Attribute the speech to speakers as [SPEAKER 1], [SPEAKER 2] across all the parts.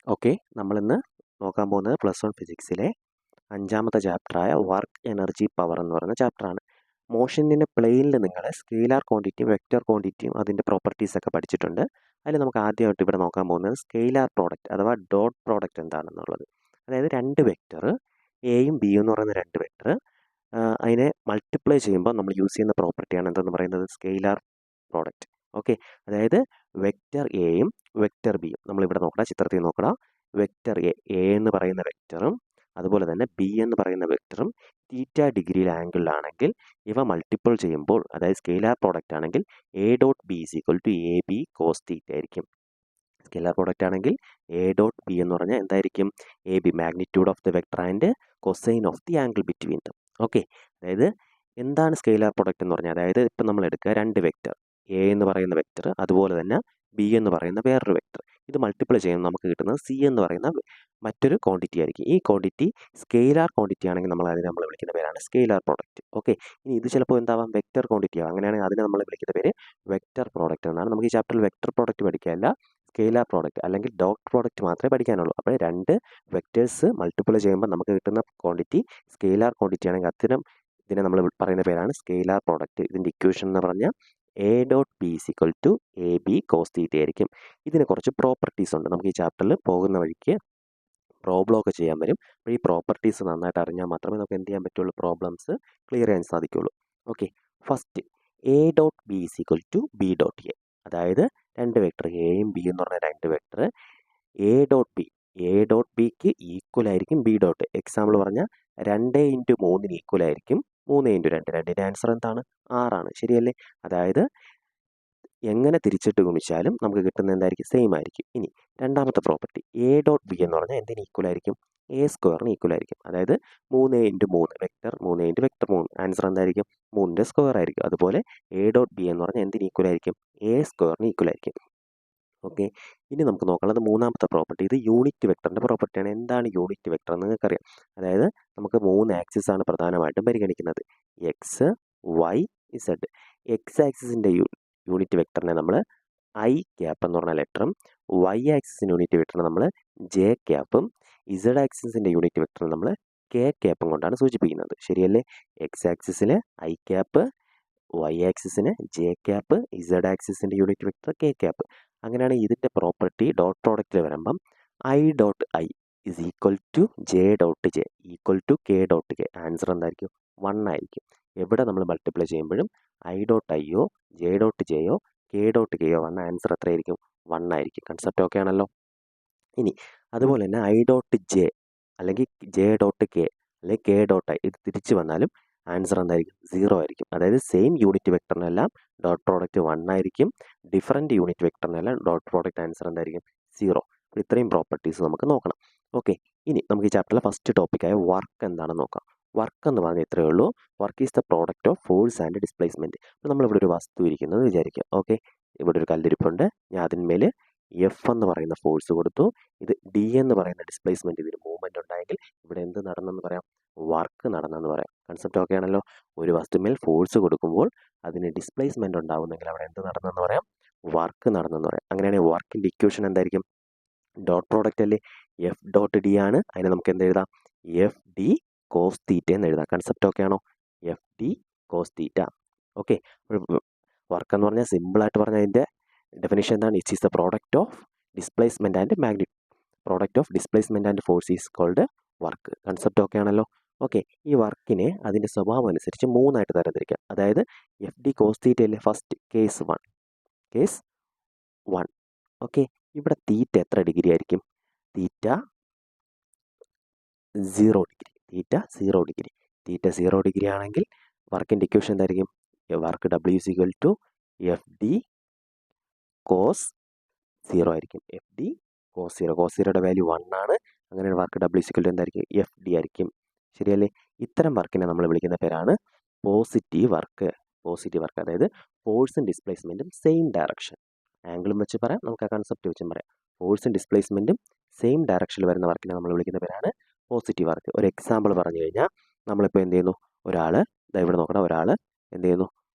[SPEAKER 1] Okay, നമ്മളിന്ന് നോക്കാൻ പോകുന്നത് +1 ഫിസിക്സിലെ 5ാമത്തെ ചാപ്റ്ററായ വർക്ക് എനർജി പവർ എന്ന് പറയുന്ന ചാപ്റ്ററാണ്. മോഷൻ്റെ പ്ലെയിനിൽ നിങ്ങൾ സ്കെയിലാർ ക്വാണ്ടിറ്റിയും വെക്റ്റർ ക്വാണ്ടിറ്റിയും അതിൻ്റെ പ്രോപ്പർട്ടീസൊക്കെ പഠിച്ചിട്ടുണ്ട്. അതിൽ നമുക്ക് ആദ്യമായിട്ട് ഇവിടെ നോക്കാൻ പോകുന്നത് സ്കെയിലാർ പ്രോഡക്റ്റ് അഥവാ ഡോട്ട് പ്രോഡക്റ്റ് എന്താണെന്നുള്ളത്. അതായത് രണ്ട് വെക്റ്റർ എയും ബിയും എന്ന് പറയുന്ന രണ്ട് വെക്റ്റർ അതിനെ മൾട്ടിപ്ലൈ ചെയ്യുമ്പോൾ നമ്മൾ യൂസ് ചെയ്യുന്ന പ്രോപ്പർട്ടിയാണ് എന്തെന്ന് പറയുന്നത് സ്കെയിലാർ പ്രോഡക്റ്റ്. ഓക്കെ, അതായത് വെക്റ്റർ എയും വെക്റ്റർ ബിയും നമ്മളിവിടെ നോക്കണം, ചിത്രത്തിൽ നോക്കണം. വെക്റ്റർ എ എന്ന് പറയുന്ന വെക്റ്ററും അതുപോലെ തന്നെ ബി എന്ന് പറയുന്ന വെക്റ്ററും തീറ്റ ഡിഗ്രിയിൽ ആംഗിളിലാണെങ്കിൽ ഇവ മൾട്ടിപ്പിൾ ചെയ്യുമ്പോൾ, അതായത് സ്കെയിലാർ പ്രോഡക്റ്റ് ആണെങ്കിൽ A dot B is equal to A B cos theta ആയിരിക്കും. സ്കെയിലാർ പ്രോഡക്റ്റ് ആണെങ്കിൽ എ ഡോട്ട് ബി എന്ന് പറഞ്ഞാൽ എന്തായിരിക്കും? A B magnitude of the vector and cosine of the angle between them. Okay, അതായത് എന്താണ് scalar product എന്ന് പറഞ്ഞാൽ, അതായത് ഇപ്പം നമ്മൾ എടുക്കുക രണ്ട് വെക്റ്റർ എ എന്ന് പറയുന്ന വെക്റ്റർ അതുപോലെ തന്നെ ബി എന്ന് പറയുന്ന വേറൊരു വെക്റ്റർ, ഇത് മൾട്ടിപ്ലൈ ചെയ്യുമ്പോൾ നമുക്ക് കിട്ടുന്നത് സി എന്ന് പറയുന്ന മറ്റൊരു ക്വാണ്ടിറ്റി ആയിരിക്കും. ഈ ക്വാണ്ടിറ്റി സ്കെയിലാർ ക്വാണ്ടിറ്റി ആണെങ്കിൽ നമ്മൾ വിളിക്കുന്ന പേരാണ് സ്കെയിലാർ പ്രോഡക്റ്റ്. ഓക്കെ, ഇനി ഇത് ചിലപ്പോൾ എന്താവാം വെക്റ്റർ ക്വാണ്ടിറ്റി ആവും. അങ്ങനെയാണെങ്കിൽ അതിനെ നമ്മൾ വിളിക്കുന്ന പേര് വെക്റ്റർ പ്രോഡക്റ്റ് എന്നാണ്. നമുക്ക് ഈ ചാപ്റ്ററിൽ വെക്റ്റർ പ്രോഡക്റ്റ് പഠിക്കാനില്ല, സ്കെയിലാർ പ്രോഡക്റ്റ് അല്ലെങ്കിൽ ഡോട്ട് പ്രോഡക്റ്റ് മാത്രമേ പഠിക്കാനുള്ളൂ. അപ്പോൾ രണ്ട് വെക്റ്റേഴ്സ് മൾട്ടിപ്ലൈ ചെയ്യുമ്പോൾ നമുക്ക് കിട്ടുന്ന ക്വാണ്ടിറ്റി സ്കെയിലാർ ക്വാണ്ടിറ്റി ആണെങ്കിൽ അത്തരം ഇതിനെ നമ്മൾ പറയുന്ന പേരാണ് സ്കെയിലാർ പ്രോഡക്റ്റ്. ഇതിൻ്റെ ഇക്വേഷൻ എന്ന് പറഞ്ഞാൽ A dot B is equal to A B cos theta ആയിരിക്കും. ഇതിന് കുറച്ച് പ്രോപ്പർട്ടീസ് ഉണ്ട്. നമുക്ക് ഈ ചാപ്റ്ററിൽ പോകുന്ന വഴിക്ക് പ്രോബ്ലം ഒക്കെ ചെയ്യാൻ വരും. അപ്പോൾ ഈ പ്രോപ്പർട്ടീസ് നന്നായിട്ട് അറിഞ്ഞാൽ മാത്രമേ നമുക്ക് എന്ത് ചെയ്യാൻ പറ്റുള്ളൂ, പ്രോബ്ലംസ് ക്ലിയർ ചെയ്യാൻ സാധിക്കുള്ളൂ. Okay, first A dot B is equal to B dot A. അതായത് രണ്ട് വെക്ടർ എയും ബി എന്ന് പറഞ്ഞ രണ്ട് വെക്ടർ എ ഡോട്ട് ബിക്ക് ഈക്വൽ ആയിരിക്കും ബി ഡോട്ട്. എക്സാമ്പിൾ പറഞ്ഞാൽ 2 × 3 ഈക്വൽ ആയിരിക്കും 3 × 2. രണ്ടിൻ്റെ ആൻസർ എന്താണ്? 6ആണ്. ശരിയല്ലേ? അതായത് എങ്ങനെ തിരിച്ചിട്ട് ഗുണിച്ചാലും നമുക്ക് കിട്ടുന്ന എന്തായിരിക്കും? സെയിം ആയിരിക്കും. ഇനി രണ്ടാമത്തെ പ്രോപ്പർട്ടി എ ഡോട്ട് ബി എന്ന് പറഞ്ഞാൽ എന്തിന് ഈക്വൽ ആയിരിക്കും? എ സ്ക്വയറിന് ഈക്വൽ ആയിരിക്കും. അതായത് 3 × 3 വെക്ടർ 3 × വെക്ടർ 3 ആൻസർ എന്തായിരിക്കും? 3ൻ്റെ സ്ക്വയർ ആയിരിക്കും. അതുപോലെ എ ഡോട്ട് ബി എന്ന് പറഞ്ഞാൽ എന്തിന് ഈക്വൽ ആയിരിക്കും? എ സ്ക്വയറിന് ഈക്വൽ ആയിരിക്കും. ഓക്കെ, ഇനി നമുക്ക് നോക്കാനുള്ളത് മൂന്നാമത്തെ പ്രോപ്പർട്ടി. ഇത് യൂണിറ്റ് വെക്ടറിൻ്റെ പ്രോപ്പർട്ടിയാണ്. എന്താണ് യൂണിറ്റ് വെക്ടർ എന്ന് നിങ്ങൾക്കറിയാം. അതായത് നമുക്ക് 3 ആക്സിസ് ആണ് പ്രധാനമായിട്ടും പരിഗണിക്കുന്നത്, എക്സ് വൈ ഇസഡ്. എക്സ് ആക്സിസിൻ്റെ യൂണിറ്റ് വെക്ടറിനെ നമ്മൾ ഐ ക്യാപ്പ് എന്ന് പറഞ്ഞ ലെറ്ററും വൈ ആക്സിസിൻ്റെ യൂണിറ്റ് വെക്ടറിനെ നമ്മൾ ജെ ക്യാപ്പും ഇസഡ് ആക്സിസിൻ്റെ യൂണിറ്റ് വെക്ടറിനെ നമ്മൾ കെ ക്യാപ്പും കൊണ്ടാണ് സൂചിപ്പിക്കുന്നത്. ശരിയല്ലേ? എക്സ് ആക്സിസിൽ ഐ ക്യാപ്പ്, വൈ ആക്സിസിന് ജെ ക്യാപ്പ്, ഇസഡ് ആക്സിസിൻ്റെ യൂണിറ്റ് വെക്ടർ കെ ക്യാപ്പ്. അങ്ങനെയാണ് ഇതിൻ്റെ പ്രോപ്പർട്ടി ഡോട്ട് പ്രോഡക്റ്റിൽ വരുമ്പം I dot I is equal to J dot J equal to K dot K. Answer എന്തായിരിക്കും? 1 ആയിരിക്കും. എവിടെ നമ്മൾ മൾട്ടിപ്ലൈ ചെയ്യുമ്പോഴും ഐ ഡോട്ട് ഐയോ ജെ ഡോട്ട് ജെയോ കെ ഡോട്ട് കെയോ വന്ന ആൻസർ എത്രയായിരിക്കും? 1 ആയിരിക്കും. കൺസെപ്റ്റ് ഓക്കെ ആണല്ലോ? ഇനി അതുപോലെ തന്നെ ഐ ഡോട്ട് ജെ അല്ലെങ്കിൽ ജെ ഡോട്ട് കെ അല്ലെങ്കിൽ കെ ഡോട്ട് ഐ ഇത് തിരിച്ച് വന്നാലും ആൻസർ എന്തായിരിക്കും? 0 ആയിരിക്കും. അതായത് സെയിം യൂണിറ്റ് വെക്ടറിനെല്ലാം ഡോട്ട് പ്രോഡക്റ്റ് 1 ആയിരിക്കും, ഡിഫറൻറ്റ് യൂണിറ്റ് വെക്ടറിനെല്ലാം ഡോട്ട് പ്രോഡക്റ്റ് ആൻസർ എന്തായിരിക്കും? 0. അപ്പോൾ ഇത്രയും പ്രോപ്പർട്ടീസ് നമുക്ക് നോക്കണം. ഓക്കെ, ഇനി നമുക്ക് ഈ ചാപ്റ്ററിലെ ഫസ്റ്റ് ടോപ്പിക്കായ വർക്ക് എന്താണെന്ന് നോക്കാം. വർക്ക് എന്ന് പറഞ്ഞാൽ ഇത്രയേ ഉള്ളൂ. Work is the product of force and displacement. അപ്പോൾ നമ്മളിവിടെ ഒരു വസ്തു ഇരിക്കുന്നത് വിചാരിക്കുക. ഓക്കെ, ഇവിടെ ഒരു കല്ലിരിപ്പുണ്ട്. ഞാൻ അതിന്മേൽ എഫ് എന്ന് പറയുന്ന ഫോഴ്സ് കൊടുത്തു. ഇത് ഡി എന്ന് പറയുന്ന ഡിസ്പ്ലേസ്മെൻറ്റ്, ഇതിന് മൂവ്മെൻറ്റ് ഉണ്ടായെങ്കിൽ ഇവിടെ എന്ത് നടന്നെന്ന് പറയാം? വർക്ക് നടന്നെന്ന് പറയാം. കൺസെപ്റ്റ് ഓക്കെ ആണല്ലോ? ഒരു വസ്തുമേൽ ഫോഴ്സ് കൊടുക്കുമ്പോൾ അതിന് ഡിസ്പ്ലേസ്മെൻറ്റ് ഉണ്ടാവുന്നെങ്കിൽ അവിടെ എന്ത് നടന്നെന്ന് പറയാം? വർക്ക് നടന്നെന്ന് പറയാം. അങ്ങനെയാണെങ്കിൽ വർക്കിൻ്റെ ഇക്വേഷൻ എന്തായിരിക്കും? ഡോട്ട് പ്രോഡക്റ്റ് അല്ലേ? എഫ് ഡോട്ട് ഡി ആണ്. അതിനെ നമുക്ക് എന്ത് എഴുതാം? എഫ് ഡി കോസ് തീറ്റ എന്ന് എഴുതാം. കൺസെപ്റ്റ് ഓക്കെ ആണോ? F D cos theta. Okay, work എന്ന് പറഞ്ഞാൽ സിമ്പിളായിട്ട് പറഞ്ഞാൽ അതിൻ്റെ ഡെഫിനിഷൻ എന്താണ്? It is the product of displacement and magnet. Product of displacement and force is called work. Concept okay ആണല്ലോ? ഓക്കെ, ഈ വർക്കിനെ അതിൻ്റെ സ്വഭാവം അനുസരിച്ച് 3 ആയിട്ട് തരംതിരിക്കാം. അതായത് എഫ് ഡി കോസ് തീറ്റയിലെ ഫസ്റ്റ് കേസ് 1. ഓക്കെ, ഇവിടെ തീറ്റ എത്ര ഡിഗ്രി ആയിരിക്കും? തീറ്റ 0 ഡിഗ്രി. തീറ്റ 0 ഡിഗ്രി ആണെങ്കിൽ വർക്കിൻ്റെ ഇക്വേഷൻ എന്തായിരിക്കും? Work W is equal to F D cos 0 ആയിരിക്കും. F D cos 0. കോസ് 0യുടെ വാല്യൂ 1 ആണ്. അങ്ങനെ work W is equal to എന്തായിരിക്കും? എഫ് ഡി ആയിരിക്കും. ശരിയല്ലേ? ഇത്തരം വർക്കിനെ നമ്മൾ വിളിക്കുന്ന പേരാണ് പോസിറ്റീവ് വർക്ക്. അതായത് ഫോഴ്സും ഡിസ്പ്ലേസ്മെൻറ്റും സെയിം ഡയറക്ഷൻ. ആംഗിളും വെച്ച് പറയാം, നമുക്ക് ആ കൺസെപ്റ്റ് വെച്ചും പറയാം. ഫോഴ്സും ഡിസ്പ്ലേസ്മെൻറ്റും സെയിം ഡയറക്ഷനിൽ വരുന്ന വർക്കിനെ നമ്മൾ വിളിക്കുന്ന പേരാണ് പോസിറ്റീവ് വർക്ക്. ഒരു എക്സാമ്പിൾ പറഞ്ഞു കഴിഞ്ഞാൽ നമ്മളിപ്പോൾ എന്ത് ചെയ്യുന്നു? ഒരാൾ ഇവിടെ നോക്കണം, ഒരാൾ എന്ത് ചെയ്യുന്നു?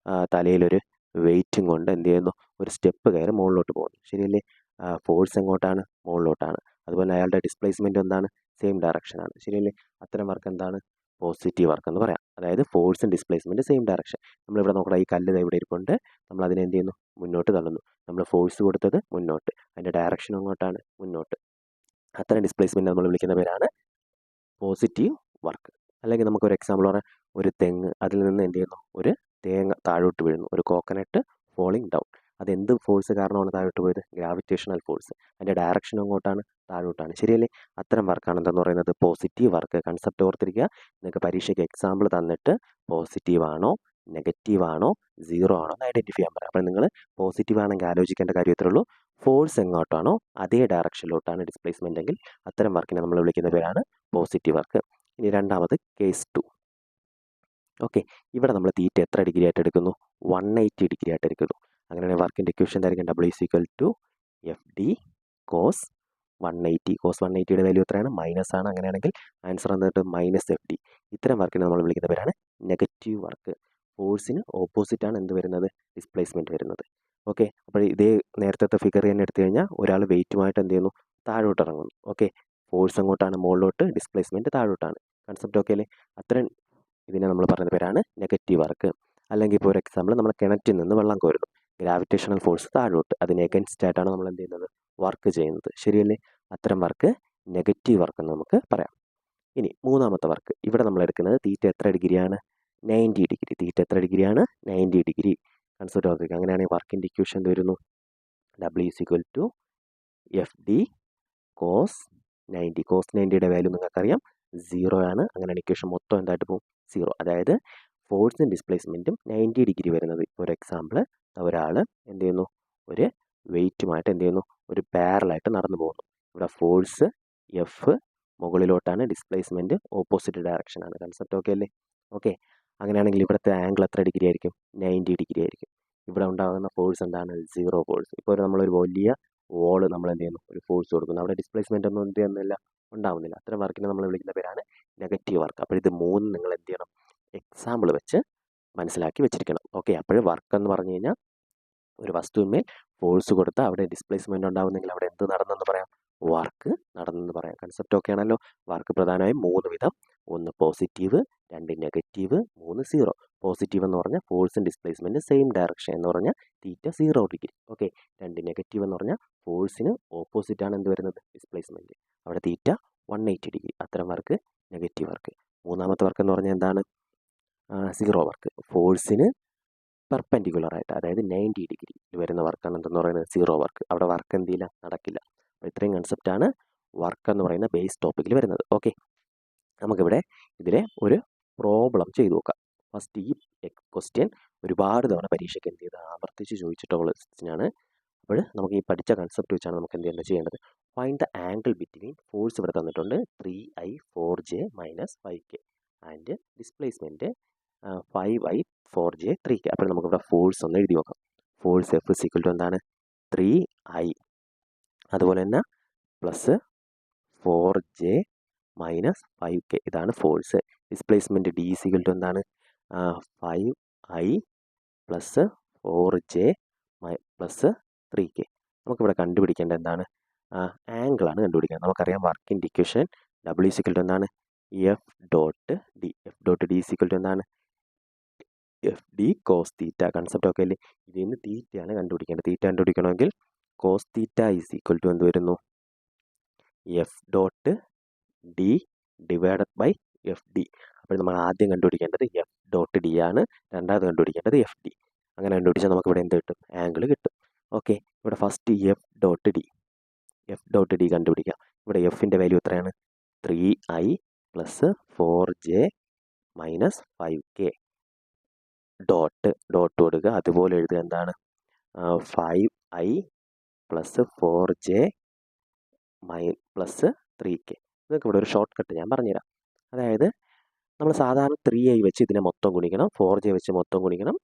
[SPEAKER 1] തലയിലൊരു വെയിറ്റും കൊണ്ട് എന്ത് ചെയ്യുന്നു? ഒരു സ്റ്റെപ്പ് കയറി മുകളിലോട്ട് പോകുന്നു. ശരിയല്ലേ? ഫോഴ്സ് എങ്ങോട്ടാണ്? മുകളിലോട്ടാണ്. അതുപോലെ അയാളുടെ ഡിസ്പ്ലേസ്മെൻറ്റ് എന്താണ്? സെയിം ഡയറക്ഷനാണ്. ശരിയല്ലേ? അത്തരം വർക്ക് എന്താണ്? പോസിറ്റീവ് വർക്ക് എന്ന് പറയാം. അതായത് ഫോഴ്സും ഡിസ്പ്ലേസ്മെൻറ്റ് സെയിം ഡയറക്ഷൻ. നമ്മളിവിടെ നോക്കണം, ഈ കല്ല് ദേ ഇവിടെ ഇരിപ്പുണ്ട്. നമ്മൾ അതിനെ എന്ത് ചെയ്യുന്നു? മുന്നോട്ട് തള്ളുന്നു. നമ്മൾ ഫോഴ്സ് കൊടുത്തത് മുന്നോട്ട്, അതിൻ്റെ ഡയറക്ഷൻ എങ്ങോട്ടാണ്? മുന്നോട്ട്. അത്തരം ഡിസ്പ്ലേസ്മെൻറ്റ് നമ്മൾ വിളിക്കുന്ന പേരാണ് പോസിറ്റീവ് വർക്ക്. അല്ലെങ്കിൽ നമുക്കൊരു എക്സാമ്പിൾ പറയാം. ഒരു തെങ്ങ്, അതിൽ നിന്ന് എന്ത് ചെയ്യുന്നു? ഒരു തേങ്ങ താഴോട്ട് വീഴുന്നു. ഒരു കോക്കനട്ട് ഫോളിങ് ഡൗൺ. അതെന്ത് ഫോഴ്സ് കാരണമാണ് താഴോട്ട് പോയത്? Gravitational force. അതിൻ്റെ ഡയറക്ഷൻ എങ്ങോട്ടാണ്? താഴോട്ടാണ്. ശരിയല്ലേ? അത്തരം വർക്കാണ് എന്തെന്ന് പറയുന്നത്? Positive work. കൺസെപ്റ്റ് ഓർത്തിരിക്കുക. നിങ്ങൾക്ക് പരീക്ഷയ്ക്ക് എക്സാമ്പിൾ തന്നിട്ട് പോസിറ്റീവ് ആണോ നെഗറ്റീവ് ആണോ സീറോ ആണോ എന്ന് ഐഡൻറ്റിഫൈ ചെയ്യാൻ പറയാം. അപ്പോൾ നിങ്ങൾ പോസിറ്റീവ് ആണെങ്കിൽ ആലോചിക്കേണ്ട കാര്യം ഇത്രേ ഉള്ളൂ. ഫോഴ്സ് എങ്ങോട്ടാണോ അതേ ഡയറക്ഷനിലോട്ടാണ് ഡിസ്പ്ലേസ്മെൻ്റ് എങ്കിൽ അത്തരം വർക്കിനെ നമ്മൾ വിളിക്കുന്ന പേരാണ് പോസിറ്റീവ് വർക്ക്. ഇനി രണ്ടാമത് കേസ് 2. ഓക്കെ, ഇവിടെ നമ്മൾ തീറ്റ എത്ര ഡിഗ്രി ആയിട്ട് എടുക്കുന്നു? 180 ഡിഗ്രി ആയിട്ട് എടുക്കുന്നു. അങ്ങനെയാണെങ്കിൽ വർക്കിൻ്റെ ഇക്വേഷൻ എന്തായിരിക്കും? W=FD cos 180. കോസ് 180യുടെ വാല്യൂ എത്രയാണ്? മൈനസ് ആണ്. അങ്ങനെയാണെങ്കിൽ ആൻസർ എന്നിട്ട് -FD. ഇത്തരം വർക്കിനെ നമ്മൾ വിളിക്കുന്ന പേരാണ് നെഗറ്റീവ് വർക്ക്. ഫോഴ്സിന് ഓപ്പോസിറ്റാണ് എന്ത് വരുന്നത്? ഡിസ്പ്ലേസ്മെൻറ്റ് വരുന്നത്. ഓക്കെ, അപ്പോൾ ഇതേ നേരത്തെ ഫിഗർ തന്നെ എടുത്തു കഴിഞ്ഞാൽ ഒരാൾ വെയിറ്റുമായിട്ട് എന്ത് ചെയ്യുന്നു? താഴോട്ട് ഇറങ്ങുന്നു. ഓക്കെ, ഫോഴ്സ് എങ്ങോട്ടാണ്? മുകളിലോട്ട്, ഡിസ്പ്ലേസ്മെൻറ്റ് താഴോട്ടാണ്. കൺസെപ്റ്റ് ഓക്കെ അല്ലേ? അത്തരം ഇതിനെ നമ്മൾ പറയുന്ന പേരാണ് നെഗറ്റീവ് വർക്ക്. അല്ലെങ്കിൽ ഇപ്പോൾ ഒരു എക്സാമ്പിൾ, നമ്മൾ കിണറ്റിൽ നിന്ന് വെള്ളം കോരുന്നു. ഗ്രാവിറ്റേഷണൽ ഫോഴ്സ് താഴോട്ട്, അതിന് എഗൻസ്റ്റ് ആയിട്ടാണ് നമ്മൾ എന്ത് ചെയ്യുന്നത്? വർക്ക് ചെയ്യുന്നത്. ശരിയല്ലേ? അത്തരം വർക്ക് നെഗറ്റീവ് വർക്ക് എന്ന് നമുക്ക് പറയാം. ഇനി മൂന്നാമത്തെ വർക്ക്, ഇവിടെ നമ്മൾ എടുക്കുന്നത് തീറ്റ എത്ര ഡിഗ്രിയാണ്? 90 ഡിഗ്രി. തീറ്റ എത്ര ഡിഗ്രിയാണ്? 90 ഡിഗ്രി. കൺസെപ്റ്റ് ഓർക്കുക. അങ്ങനെയാണെങ്കിൽ വർക്കിൻ്റെ ഇക്വേഷൻ എന്ത് വരുന്നു? W=FD cos 90. കോസ് 90യുടെ വാല്യൂ നിങ്ങൾക്കറിയാം 0 ആണ്. അങ്ങനെയാണ് ഇക്വേഷൻ മൊത്തം എന്തായിട്ട് പോകും? 0. അതായത് ഫോഴ്സും ഡിസ്പ്ലേസ്മെൻറ്റും 90 ഡിഗ്രി വരുന്നത്. ഇപ്പോൾ ഒരു എക്സാമ്പിൾ, ഒരാൾ എന്ത് ചെയ്യുന്നു? ഒരു വെയിറ്റുമായിട്ട് എന്ത് ചെയ്യുന്നു? ഒരു പാരലായിട്ട് നടന്നു പോകുന്നു. ഇവിടെ ഫോഴ്സ് എഫ് മുകളിലോട്ടാണ്, ഡിസ്പ്ലേസ്മെൻറ്റ് ഓപ്പോസിറ്റ് ഡയറക്ഷനാണ്. കൺസെപ്റ്റ് ഓക്കെ അല്ലേ? ഓക്കെ, അങ്ങനെയാണെങ്കിൽ ഇവിടുത്തെ ആംഗിൾ എത്ര ഡിഗ്രി ആയിരിക്കും? 90 ഡിഗ്രി ആയിരിക്കും. ഇവിടെ ഉണ്ടാകുന്ന ഫോഴ്സ് എന്താണ്? 0 ഫോഴ്സ്. ഇപ്പോൾ നമ്മളൊരു വലിയ വോള് നമ്മൾ എന്ത് ചെയ്യുന്നു? ഒരു ഫോഴ്സ് കൊടുക്കുന്നു. അവിടെ ഡിസ്പ്ലേസ്മെൻ്റ് ഒന്നും എന്ത് ചെയ്യുന്നില്ല? ഉണ്ടാവുന്നില്ല. അത്തരം വർക്കിനെ നമ്മൾ വിളിക്കുന്ന പേരാണ് നെഗറ്റീവ് വർക്ക്. അപ്പോൾ ഇത് മൂന്നും നിങ്ങൾ എന്ത് ചെയ്യണം? എക്സാമ്പിൾ വെച്ച് മനസ്സിലാക്കി വെച്ചിരിക്കണം. ഓക്കെ, അപ്പോൾ വർക്ക് എന്ന് പറഞ്ഞു കഴിഞ്ഞാൽ ഒരു വസ്തുവിന്മേൽ ഫോഴ്സ് കൊടുത്താൽ അവിടെ ഡിസ്പ്ലേസ്മെൻ്റ് ഉണ്ടാവുന്നെങ്കിൽ അവിടെ എന്ത് നടന്നെന്ന് പറയാം? വർക്ക് നടന്നെന്ന് പറയാം. കൺസെപ്റ്റ് ഓക്കെ ആണല്ലോ? വർക്ക് പ്രധാനമായും 3 വിധം. 1 പോസിറ്റീവ്, 2 നെഗറ്റീവ്, 3 സീറോ. പോസിറ്റീവ് എന്ന് പറഞ്ഞാൽ ഫോഴ്സും ഡിസ്പ്ലേസ്മെൻറ്റ് സെയിം ഡയറക്ഷൻ എന്ന് പറഞ്ഞാൽ തീറ്റ 0 ഡിഗ്രി. ഓക്കെ, 2 നെഗറ്റീവ് എന്ന് പറഞ്ഞാൽ ഫോഴ്സിന് ഓപ്പോസിറ്റാണ് എന്ത് വരുന്നത്? ഡിസ്പ്ലേസ്മെൻറ്റ്. അവിടെ തീറ്റ 180 ഡിഗ്രി. അത്തരം വർക്ക് നെഗറ്റീവ് വർക്ക്. മൂന്നാമത്തെ വർക്ക് എന്ന് പറഞ്ഞാൽ എന്താണ്? Zero work. ഫോഴ്സിന് പെർപെൻഡിക്കുലറായിട്ട്, അതായത് 90 ഡിഗ്രി വരുന്ന വർക്കാണ് എന്തെന്ന് പറയുന്നത്? Zero work. അവിടെ വർക്ക് എന്ത് ചെയ്യില്ല? നടക്കില്ല. അപ്പോൾ ഇത്രയും കൺസെപ്റ്റാണ് വർക്ക് എന്ന് പറയുന്ന ബേസ് ടോപ്പിക്കിൽ വരുന്നത്. ഓക്കെ, നമുക്കിവിടെ ഇതിലെ ഒരു പ്രോബ്ലം ചെയ്തു നോക്കാം. ഫസ്റ്റ് ഈ ക്വസ്റ്റ്യൻ ഒരുപാട് തവണ പരീക്ഷയ്ക്ക് എന്ത് ചെയ്ത് ആവർത്തിച്ച് ചോദിച്ചിട്ടുള്ള ക്വസ്റ്റ്യനാണ്. അപ്പോൾ നമുക്ക് ഈ പഠിച്ച കൺസെപ്റ്റ് വെച്ചാണ് നമുക്ക് എന്ത് ചെയ്യേണ്ടത്? Find the angle between, force ഇവിടെ തന്നിട്ടുണ്ട് 3I 4J - 5K and displacement 5I 4J 3K. അപ്പോൾ നമുക്കിവിടെ ഫോഴ്സ് ഒന്ന് എഴുതി നോക്കാം. ഫോഴ്സ് F = എന്താണ്? 3I, അതുപോലെ തന്നെ പ്ലസ് 4J - 5K. ഇതാണ് ഫോഴ്സ്. ഡിസ്പ്ലേസ്മെൻറ്റ് D = എന്താണ്? 5I plus 4J plus 3K. നമുക്കിവിടെ കണ്ടുപിടിക്കേണ്ട എന്താണ്? ആംഗിളാണ് കണ്ടുപിടിക്കുന്നത്. നമുക്കറിയാം വർക്കിൻ്റെ ഇക്വേഷൻ W = എന്താണ്? F.D. F.D = എന്താണ്? FD cos തീറ്റ. കൺസെപ്റ്റ് ഓക്കെ അല്ലേ? ഇതിൽ നിന്ന് തീറ്റയാണ് കണ്ടുപിടിക്കേണ്ടത്. തീറ്റ കണ്ടുപിടിക്കണമെങ്കിൽ cos തീറ്റ = എന്ത് വരുന്നു? F.D / FD. അപ്പോൾ നമ്മൾ ആദ്യം കണ്ടുപിടിക്കേണ്ടത് F.D ആണ്. രണ്ടാമത് കണ്ടുപിടിക്കേണ്ടത് FD. അങ്ങനെ കണ്ടുപിടിച്ചാൽ നമുക്ക് ഇവിടെ എന്ത് കിട്ടും? ആംഗിൾ കിട്ടും. ഓക്കെ, ഇവിടെ ഫസ്റ്റ് F.D കണ്ടുപിടിക്കാം. ഇവിടെ എഫിൻ്റെ വാല്യൂ എത്രയാണ്? 3I plus 4J - 5K. Dot കൊടുക്കുക. അതുപോലെ എഴുതുക. എന്താണ്? 5I plus 4J plus 3K. നിങ്ങൾക്ക് ഇവിടെ ഒരു ഷോർട്ട് കട്ട് ഞാൻ പറഞ്ഞുതരാം. അതായത് നമ്മൾ സാധാരണ 3I വെച്ച് ഇതിനെ മൊത്തം ഗുണിക്കണം, 4J വെച്ച് മൊത്തം ഗുണിക്കണം,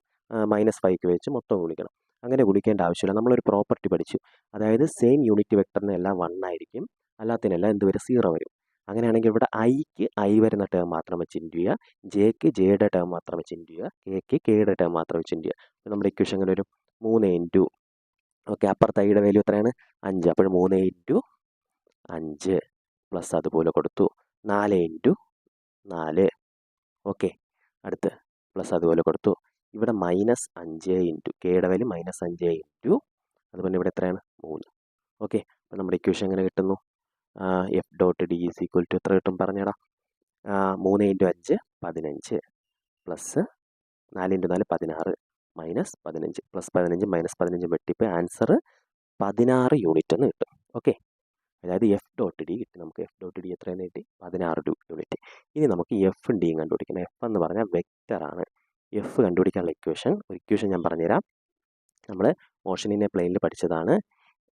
[SPEAKER 1] -5K വെച്ച് മൊത്തം ഗുണിക്കണം. അങ്ങനെ ഗുണിക്കേണ്ട ആവശ്യമില്ല. നമ്മളൊരു പ്രോപ്പർട്ടി പഠിച്ചു. അതായത് സെയിം യൂണിറ്റ് വെക്ടറിനെല്ലാം 1 ആയിരിക്കും, അല്ലാത്തതിനെല്ലാം എന്ത് വരും? 0 വരും. അങ്ങനെയാണെങ്കിൽ ഇവിടെ ഐക്ക് I വരുന്ന ടേം മാത്രം വെച്ച് ഇൻറ്റു ചെയ്യുക, ജെക്ക് ജെയുടെ ടേം മാത്രം വെച്ച് ഇൻറ്റു ചെയ്യുക, കെക്ക് കെയുടെ ടേം മാത്രം വെച്ച് ഇൻറ്റു ചെയ്യുക. അപ്പോൾ നമ്മുടെ ഇക്വേഷൻ എങ്ങനെ വരും? 3 × ഓക്കെ, അപ്പുറത്തെ ഐയുടെ വാല്യൂ എത്രയാണ്? 5. അപ്പോൾ 3 ഇൻറ്റു 5 പ്ലസ് അതുപോലെ കൊടുത്തു 4 ഇൻറ്റു 4. ഓക്കെ, അടുത്ത് പ്ലസ് അതുപോലെ കൊടുത്തു. ഇവിടെ -5 ഇൻറ്റു കെയുടെ വാല്യൂ -5 ഇൻറ്റു അതുപോലെ ഇവിടെ എത്രയാണ്? 3. ഓക്കെ, അപ്പോൾ നമ്മുടെ ഇക്വേഷൻ എങ്ങനെ കിട്ടുന്നു? F dot D is equal to എത്ര കിട്ടും പറഞ്ഞേടാ? 3 ഇൻറ്റു 5 15 പ്ലസ് 4 ഇൻറ്റു 4 16 -15 പ്ലസ് 15 -15 വെട്ടിപ്പോയി ആൻസർ 16 യൂണിറ്റ് എന്ന് കിട്ടും. ഓക്കെ, അതായത് എഫ് ഡോട്ട് ഡി കിട്ടി. നമുക്ക് എഫ് ഡോട്ട് ഡി എത്രയെന്ന് കിട്ടി? 16 യൂണിറ്റ്. ഇനി നമുക്ക് എഫും ഡിയും കണ്ടുപിടിക്കണം. എഫ് എന്ന് പറഞ്ഞാൽ വെക്റ്ററാണ്. എഫ് കണ്ടുപിടിക്കാനുള്ള ഇക്വേഷൻ ഞാൻ പറഞ്ഞുതരാം. നമ്മൾ മോഷനിനെ പ്ലെയിനിൽ പഠിച്ചതാണ്.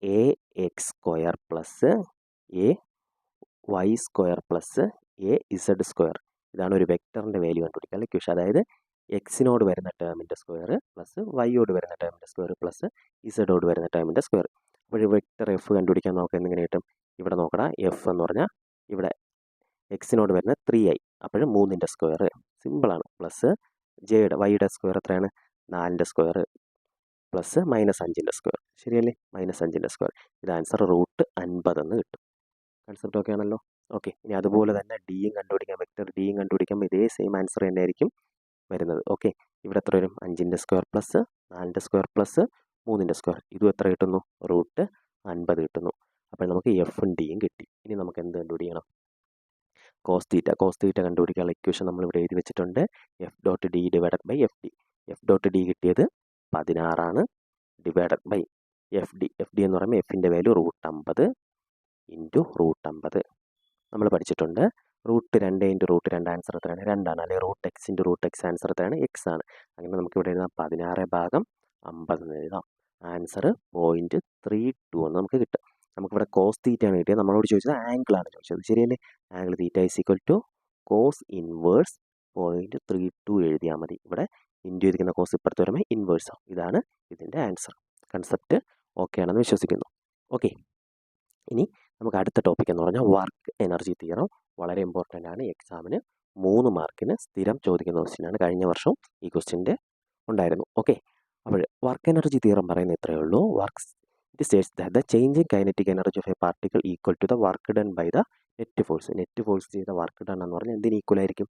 [SPEAKER 1] A X square plus A Y square plus A Z square. ഇതാണ് ഒരു വെക്റ്ററിൻ്റെ വാല്യൂ കണ്ടുപിടിക്കാനുള്ള ഇക്വേഷൻ. അതായത് എക്സിനോട് വരുന്ന ടേമിൻ്റെ സ്ക്വയർ പ്ലസ് വൈയോട് വരുന്ന ടേമിൻ്റെ സ്ക്വയർ പ്ലസ് ഇസഡോട് വരുന്ന ടേമിൻ്റെ സ്ക്വയർ. അപ്പോൾ വെക്റ്റർ എഫ് കണ്ടുപിടിക്കാൻ നോക്കാം. എങ്ങനെ കിട്ടും? ഇവിടെ നോക്കടാ, എഫ് എന്ന് പറഞ്ഞാൽ ഇവിടെ എക്സിനോട് വരുന്ന 3i, അപ്പോൾ 3ൻ്റെ സ്ക്വയർ സിമ്പിളാണ്. പ്ലസ് ജെയുടെ വൈയുടെ സ്ക്വയർ എത്രയാണ്? 4ൻ്റെ സ്ക്വയർ പ്ലസ് -5ൻ്റെ സ്ക്വയർ. ശരിയല്ലേ? -5ൻ്റെ സ്ക്വയർ. ഇത് ആൻസർ √50 എന്ന് കിട്ടും. കൺസെപ്റ്റ് ഓക്കെ ആണല്ലോ? ഓക്കെ, ഇനി അതുപോലെ തന്നെ ഡിയും കണ്ടുപിടിക്കാം. വെക്റ്റർ ഡിയും കണ്ടുപിടിക്കുമ്പോൾ ഇതേ സെയിം ആൻസർ തന്നെ ആയിരിക്കും വരുന്നത്. ഓക്കെ, ഇവിടെ എത്ര വരും? 5ൻ്റെ സ്ക്വയർ പ്ലസ് 4ൻ്റെ സ്ക്വയർ പ്ലസ് 3ൻ്റെ സ്ക്വയർ. ഇതും എത്ര കിട്ടുന്നു? √50 കിട്ടുന്നു. അപ്പോൾ നമുക്ക് എഫും ഡിയും കിട്ടി. ഇനി നമുക്ക് എന്ത് കണ്ടുപിടിക്കണം? കോസ് തീറ്റ കണ്ടുപിടിക്കാനുള്ള ഇക്വേഷൻ നമ്മളിവിടെ എഴുതി വെച്ചിട്ടുണ്ട്. F dot D divided by F D. F dot D കിട്ടിയത് 16 ഡിവൈഡഡ് ബൈ എഫ് ഡി എന്ന് പറയുമ്പോൾ എഫിൻ്റെ വാല്യൂ √50 ഇൻറ്റു √50 നമ്മൾ പഠിച്ചിട്ടുണ്ട്. √2 ഇൻറ്റു √2 ആൻസർ എത്രയാണ്? 2 ആണ്. അല്ലെങ്കിൽ √x ഇൻറ്റു √x ആൻസർ എത്രയാണ്? x ആണ്. അങ്ങനെ നമുക്ക് ഇവിടെ എഴുതാം 16/50 എന്ന് എഴുതാം. ആൻസർ 0.32 എന്ന് നമുക്ക് കിട്ടും. നമുക്കിവിടെ കോസ് തീറ്റയാണ് കിട്ടിയത്. നമ്മളോട് ചോദിച്ചത് ആംഗിളാണ് ചോദിച്ചത്. ശരിയല്ലേ? Angle theta is equal to cos inverse 0.32 എഴുതിയാൽ മതി. ഇവിടെ ഇൻറ്റു ഇരിക്കുന്ന കോസ് ഇപ്പുറത്ത് വരുമ്പോൾ ഇൻവേഴ്സ് ആവും. ഇതാണ് ഇതിൻ്റെ ആൻസർ. കൺസെപ്റ്റ് ഓക്കെ ആണെന്ന് വിശ്വസിക്കുന്നു. ഓക്കെ, ഇനി നമുക്ക് അടുത്ത ടോപ്പിക് എന്ന് പറഞ്ഞാൽ വർക്ക് എനർജി തിയറം. വളരെ ഇമ്പോർട്ടൻ്റ് ആണ്. എക്സാമിന് 3 മാർക്കിന് സ്ഥിരം ചോദിക്കുന്ന ക്വസ്റ്റ്യനാണ്. കഴിഞ്ഞ വർഷം ഈ ക്വസ്റ്റ്യൻ്റെ ഉണ്ടായിരുന്നു. ഓക്കെ, അപ്പോൾ വർക്ക് എനർജി തിയറം പറയുന്നത് ഇത്രയേ ഉള്ളൂ. It states that the changing kinetic energy of a particle equal to the work done by the net force. Net force ചെയ്ത വർക്ക് ഡൺ എന്ന് പറഞ്ഞാൽ എന്തിന് ഈക്വൽ ആയിരിക്കും?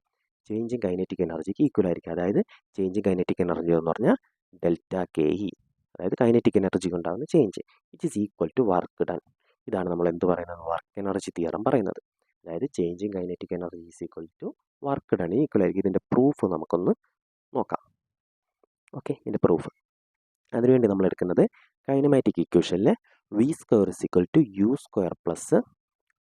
[SPEAKER 1] ചേഞ്ചിങ് കൈനറ്റിക് എനർജിക്ക് ഈക്വൽ ആയിരിക്കും. അതായത് ചേഞ്ചിങ് കൈനറ്റിക് എനർജി എന്ന് പറഞ്ഞാൽ ΔKE, അതായത് കൈനറ്റിക് എനർജിക്ക് ഉണ്ടാകുന്ന change. It is equal to work done. ഇതാണ് നമ്മൾ എന്ത് പറയുന്നത്? വർക്ക് എനർജി തിയറം പറയുന്നത്. അതായത് changing kinetic energy is equal to work done equal ആയിരിക്കും. ഇതിൻ്റെ പ്രൂഫ് നമുക്കൊന്ന് നോക്കാം. ഓക്കെ, ഇതിൻ്റെ പ്രൂഫ്. അതിനുവേണ്ടി നമ്മൾ എടുക്കുന്നത് കൈനമാറ്റിക് ഇക്വേഷനിലെ v² is equal to u² plus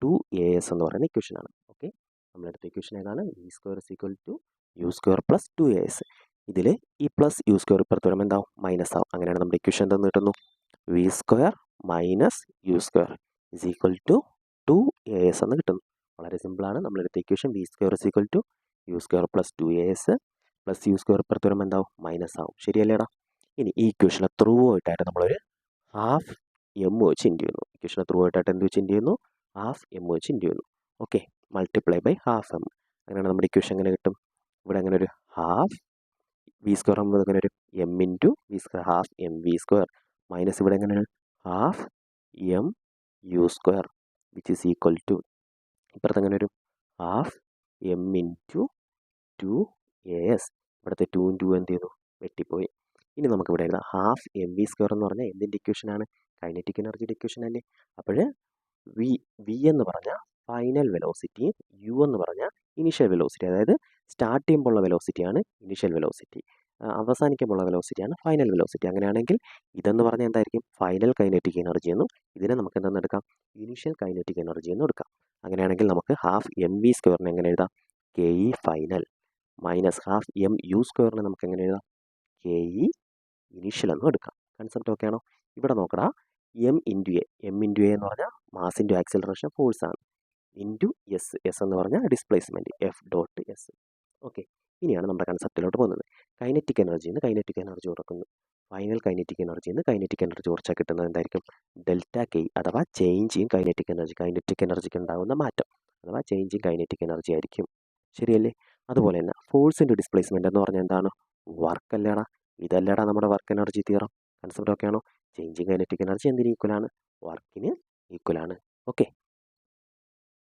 [SPEAKER 1] 2as എന്ന് പറയുന്ന ഇക്വേഷനാണ്. ഓക്കെ, നമ്മളെടുത്ത ഇക്വേഷൻ ഏതാണ്? v² is equal to u² plus 2as. ഇതിൽ ഈ പ്ലസ് u² ഇപ്പുറത്ത് വരുമ്പോൾ എന്താവും? മൈനസ് ആവും. അങ്ങനെയാണ് നമ്മുടെ ഇക്വേഷൻ എന്തെന്ന് കിട്ടുന്നു? v² minus u² is equal to 2as എന്ന് കിട്ടുന്നു. വളരെ സിമ്പിളാണ്. നമ്മളെടുത്ത equation v² is equal to u² plus 2as plus u² ഇപ്പുറത്ത് വരുമ്പോൾ എന്താവും? മൈനസ് ആവും. ശരിയല്ലേടാ? ഇനി ഈ ഇക്വേഷനെ ത്രൂ ആയിട്ടായിട്ട് നമ്മളൊരു ഹാഫ് എം വെച്ച് ഇൻറ്റു ചെയ്യുന്നു. ഇക്വേഷനെ ത്രൂ ആയിട്ടായിട്ട് എന്ത് വെച്ച് ഇൻറ്റു ചെയ്യുന്നു? ഹാഫ് എം വെച്ച് ഇൻറ്റു ചെയ്യുന്നു. Okay, multiply by half M. അങ്ങനെയാണ് നമ്മുടെ ഇക്വേഷൻ എങ്ങനെ കിട്ടും? ഇവിടെ അങ്ങനെ ഒരു ഹാഫ് v² ആകുമ്പോൾ അങ്ങനെ ഒരു M into v², half M v² minus ഇവിടെ എങ്ങനെ ഒരു half M u² which is equal to ഇപ്പുറത്ത് അങ്ങനെ ഒരു ഹാഫ് എം ഇൻറ്റു 2as. ഇവിടുത്തെ 2 2 എന്ത് ചെയ്തു? വെട്ടിപ്പോയി. ഇനി നമുക്ക് ഇവിടെ എഴുതാം ഹാഫ് എം v² എന്ന് പറഞ്ഞാൽ എന്തിൻ്റെ ഇക്വേഷനാണ്? കൈനറ്റിക് എനർജിയുടെ ഇക്വേഷൻ അല്ലേ? അപ്പോൾ വി എന്ന് പറഞ്ഞാൽ ഫൈനൽ വെലോസിറ്റിയും യു എന്ന് പറഞ്ഞാൽ ഇനിഷ്യൽ വെലോസിറ്റി. അതായത് സ്റ്റാർട്ട് ചെയ്യുമ്പോൾ ഉള്ള വെലോസിറ്റിയാണ് ഇനിഷ്യൽ വെലോസിറ്റി, അവസാനിക്കുമ്പോൾ ഉള്ള വെലോസിറ്റിയാണ് ഫൈനൽ വെലോസിറ്റി. അങ്ങനെയാണെങ്കിൽ ഇതെന്ന് പറഞ്ഞാൽ എന്തായിരിക്കും? ഫൈനൽ കൈനറ്റിക് എനർജി എന്നും ഇതിനെ നമുക്ക് എന്തെന്ന് എടുക്കാം? ഇനിഷ്യൽ കൈനറ്റിക് എനർജി എന്നും എടുക്കാം. അങ്ങനെയാണെങ്കിൽ നമുക്ക് ഹാഫ് എം v² എങ്ങനെ എഴുതാം? KE final minus half M u² നമുക്ക് എങ്ങനെ എഴുതാം? KE ഇനീഷ്യൽ എന്നും എടുക്കാം. കൺസെപ്റ്റ് ഓക്കെ ആണോ? ഇവിടെ നോക്കടാ, എം ഇൻറ്റു എ എന്ന് പറഞ്ഞാൽ മാസ് ഇൻറ്റു ആക്സിലറേഷൻ ഫോഴ്സ് ആണ്, ഇൻറ്റു എസ് എന്ന് പറഞ്ഞാൽ displacement F dot S. Okay, ഇനിയാണ് നമ്മുടെ കൺസെപ്റ്റിലോട്ട് പോകുന്നത്. കൈനറ്റിക് എനർജിയിൽ നിന്ന് കൈനറ്റിക് എനർജി കുറക്കുന്നു. ഫൈനൽ കൈനറ്റിക് എനർജിയിൽ നിന്ന് കൈനറ്റിക് എനർജി കുറച്ചാൽ കിട്ടുന്നത് എന്തായിരിക്കും? ΔK അഥവാ change in kinetic energy. Kinetic എനർജിക്ക് ഉണ്ടാകുന്ന മാറ്റം അഥവാ ചേഞ്ച് ഇൻ കൈനറ്റിക് എനർജി ആയിരിക്കും. ശരിയല്ലേ? അതുപോലെ തന്നെ ഫോഴ്സ് ഇൻറ്റു ഡിസ്പ്ലേസ്മെൻറ്റ് എന്ന് പറഞ്ഞാൽ എന്താണ്? വർക്ക് അല്ലേടാ? ഇതല്ലേടാ നമ്മുടെ work energy theorem. Concept okay ആണോ? ചേഞ്ചിങ് കൈനറ്റിക് എനർജി എന്തിന് ഈക്വലാണ്? വർക്കിന് ഈക്വലാണ്. ഓക്കെ.